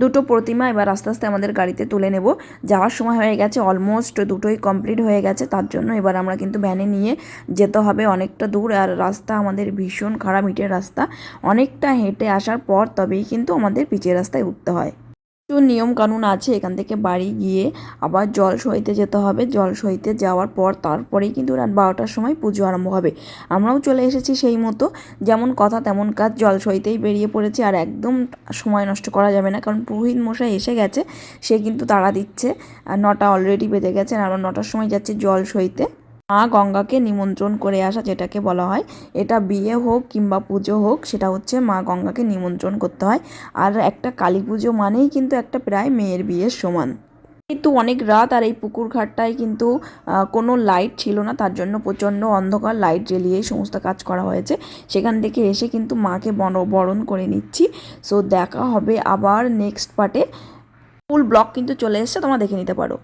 দুটো প্রতিমা এবার আস্তে আস্তে আমাদের গাড়িতে তুলে নেব। যাওয়ার সময় হয়ে গেছে, অলমোস্ট দুটোই কমপ্লিট হয়ে গেছে, তার জন্য এবার আমরা কিন্তু ভ্যানে নিয়ে যেতে হবে অনেকটা দূর। আর রাস্তা আমাদের ভীষণ খারাপ, ইটের রাস্তা, অনেকটা হেঁটে আসার পর তবেই কিন্তু আমাদের পিচের রাস্তায় উঠতে হয়। কিছু নিয়ম কানুন আছে, এখান থেকে বাড়ি গিয়ে আবার জল সইতে যেতে হবে। জল সইতে যাওয়ার পর তারপরেই কিন্তু রাত 12টার সময় পুজো আরম্ভ হবে। আমরাও চলে এসেছি সেই মতো, যেমন কথা তেমন কাজ, জল সইতেই বেরিয়ে পড়েছি। আর একদম সময় নষ্ট করা যাবে না, কারণ পুরোহিত মশাই এসে গেছে, সে কিন্তু তাড়া দিচ্ছে। আর 9টা অলরেডি বেজে গেছে, আর আমরা 9টার সময় যাচ্ছি জল সইতে। মা গঙ্গাকে নিমন্ত্রণ করে আসা, যেটাকে বলা হয়, এটা বিয়ে হোক কিংবা পুজো হোক, সেটা হচ্ছে মা গঙ্গাকে নিমন্ত্রণ করতে হয়। আর একটা কালী পুজো মানেই কিন্তু একটা প্রায় মেয়ের বিয়ের সমান। কিন্তু অনেক রাত, আর এই পুকুর ঘাটটায় কিন্তু কোনো লাইট ছিল না, তার জন্য প্রচণ্ড অন্ধকার, লাইট জ্বেলিয়েই সমস্ত কাজ করা হয়েছে। সেখান থেকে এসে কিন্তু মাকে বরণ করে নিচ্ছি। সো দেখা হবে আবার নেক্সট পার্টে। ফুল ব্লগ কিন্তু চলে এসেছে, তোমরা দেখে নিতে পারো।